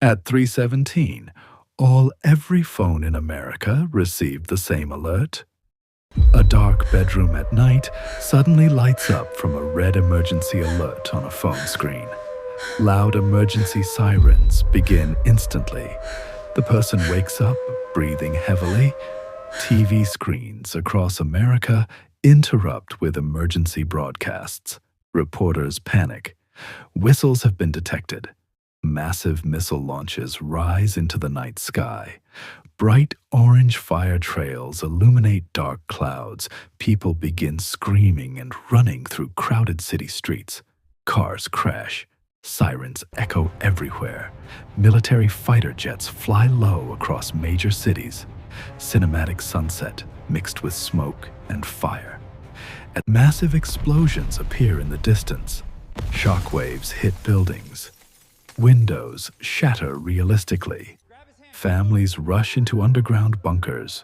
At 3:17, every phone in America received the same alert. A dark bedroom at night suddenly lights up from a red emergency alert on a phone screen. Loud emergency sirens begin instantly. The person wakes up, breathing heavily. TV screens across America interrupt with emergency broadcasts. Reporters panic. Whistles have been detected. Massive missile launches rise into the night sky. Bright orange fire trails illuminate dark clouds. People begin screaming and running through crowded city streets. Cars crash. Sirens echo everywhere. Military fighter jets fly low across major cities. Cinematic sunset mixed with smoke and fire. Massive explosions appear in the distance. Shockwaves hit buildings. Windows shatter realistically. Families rush into underground bunkers.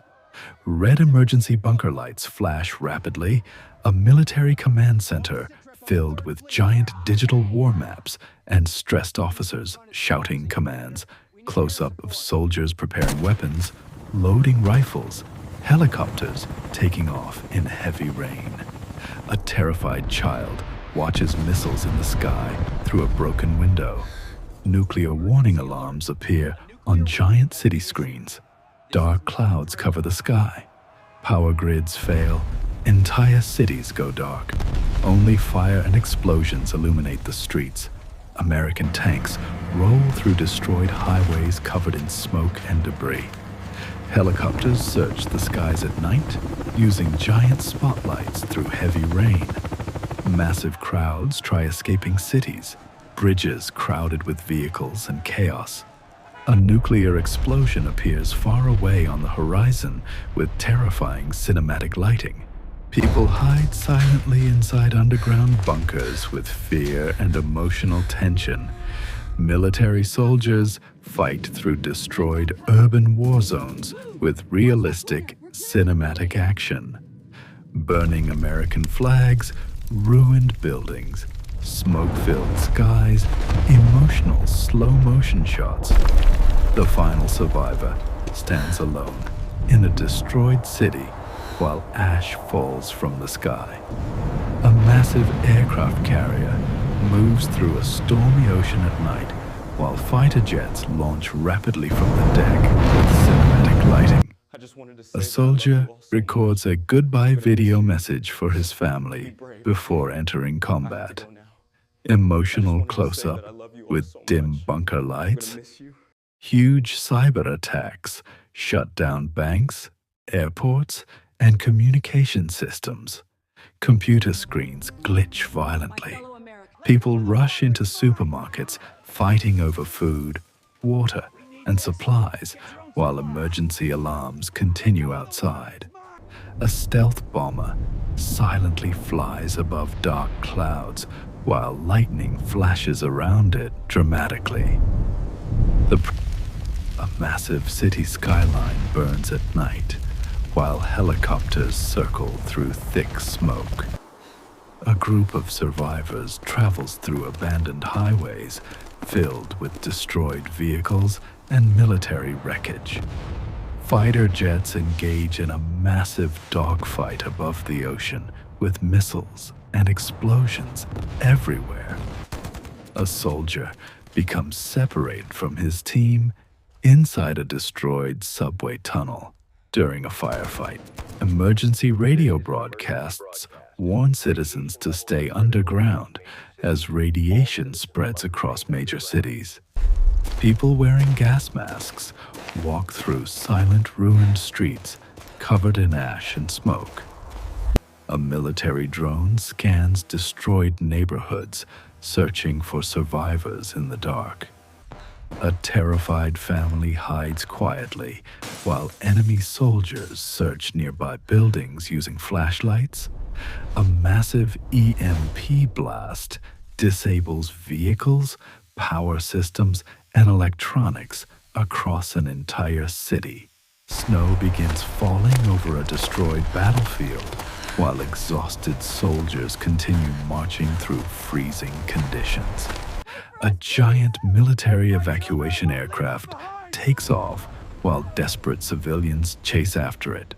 Red emergency bunker lights flash rapidly. A military command center filled with giant digital war maps and stressed officers shouting commands. Close-up of soldiers preparing weapons, loading rifles, helicopters taking off in heavy rain. A terrified child watches missiles in the sky through a broken window. Nuclear warning alarms appear on giant city screens. Dark clouds cover the sky. Power grids fail. Entire cities go dark. Only fire and explosions illuminate the streets. American tanks roll through destroyed highways covered in smoke and debris. Helicopters search the skies at night, using giant spotlights through heavy rain. Massive crowds try escaping cities. Bridges crowded with vehicles and chaos. A nuclear explosion appears far away on the horizon with terrifying cinematic lighting. People hide silently inside underground bunkers with fear and emotional tension. Military soldiers fight through destroyed urban war zones with realistic cinematic action. Burning American flags, ruined buildings, smoke-filled skies, emotional slow-motion shots. The final survivor stands alone in a destroyed city while ash falls from the sky. A massive aircraft carrier moves through a stormy ocean at night while fighter jets launch rapidly from the deck with cinematic lighting. A soldier records a goodbye video message for his family before entering combat. Emotional close-up with dim bunker lights. Huge cyber attacks shut down banks, airports, and communication systems. Computer screens glitch violently. People rush into supermarkets, fighting over food, water, and supplies, while emergency alarms continue outside. A stealth bomber silently flies above dark clouds, while lightning flashes around it dramatically. A massive city skyline burns at night, while helicopters circle through thick smoke. A group of survivors travels through abandoned highways filled with destroyed vehicles and military wreckage. Fighter jets engage in a massive dogfight above the ocean with missiles and explosions everywhere. A soldier becomes separated from his team inside a destroyed subway tunnel during a firefight. Emergency radio broadcasts warn citizens to stay underground as radiation spreads across major cities. People wearing gas masks walk through silent, ruined streets covered in ash and smoke. A military drone scans destroyed neighborhoods, searching for survivors in the dark. A terrified family hides quietly while enemy soldiers search nearby buildings using flashlights. A massive EMP blast disables vehicles, power systems, and electronics across an entire city. Snow begins falling over a destroyed battlefield, while exhausted soldiers continue marching through freezing conditions. A giant military evacuation aircraft takes off while desperate civilians chase after it.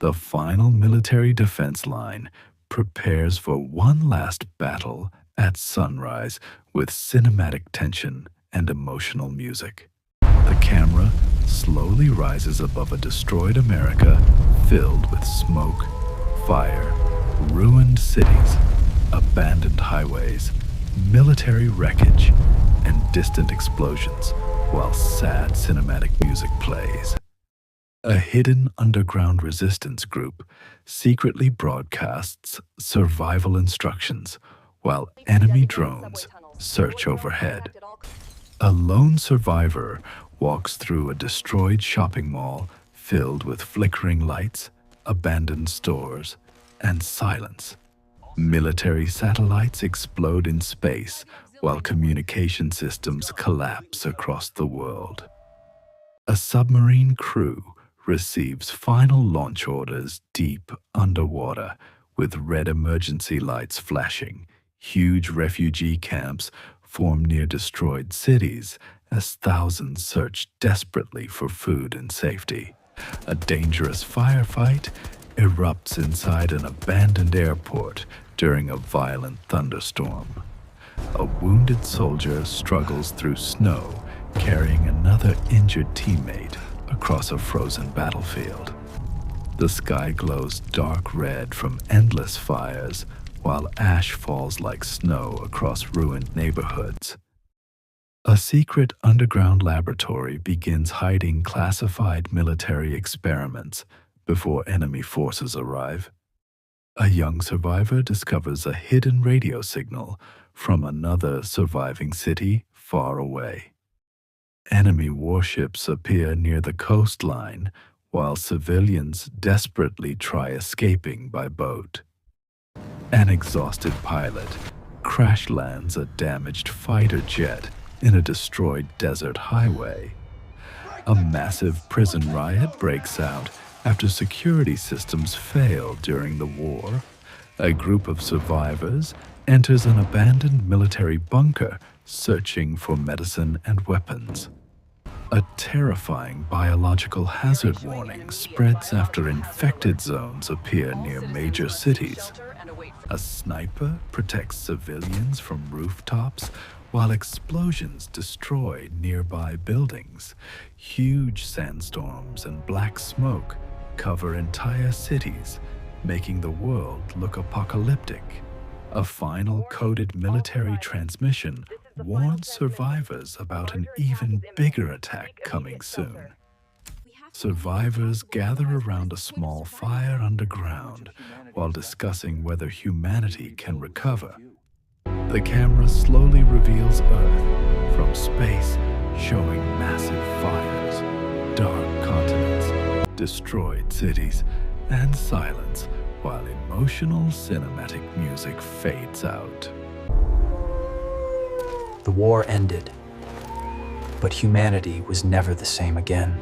The final military defense line prepares for one last battle at sunrise with cinematic tension and emotional music. The camera slowly rises above a destroyed America filled with smoke, fire, ruined cities, abandoned highways, military wreckage, and distant explosions, while sad cinematic music plays. A hidden underground resistance group secretly broadcasts survival instructions while enemy drones search overhead. A lone survivor walks through a destroyed shopping mall filled with flickering lights, abandoned stores, and silence. Military satellites explode in space while communication systems collapse across the world. A submarine crew receives final launch orders deep underwater with red emergency lights flashing. Huge refugee camps form near destroyed cities as thousands search desperately for food and safety. A dangerous firefight erupts inside an abandoned airport during a violent thunderstorm. A wounded soldier struggles through snow, carrying another injured teammate across a frozen battlefield. The sky glows dark red from endless fires, while ash falls like snow across ruined neighborhoods. A secret underground laboratory begins hiding classified military experiments before enemy forces arrive. A young survivor discovers a hidden radio signal from another surviving city far away. Enemy warships appear near the coastline, while civilians desperately try escaping by boat. An exhausted pilot crash lands a damaged fighter jet in a destroyed desert highway. A massive prison riot breaks out after security systems fail during the war. A group of survivors enters an abandoned military bunker searching for medicine and weapons. A terrifying biological hazard warning spreads after infected zones appear near major cities. A sniper protects civilians from rooftops while explosions destroy nearby buildings. Huge sandstorms and black smoke cover entire cities, making the world look apocalyptic. A final coded military transmission warns survivors about an even bigger attack coming soon. Survivors gather around a small fire underground while discussing whether humanity can recover. The camera slowly reveals Earth from space, showing massive fires, dark continents, destroyed cities, and silence, while emotional cinematic music fades out. The war ended, but humanity was never the same again.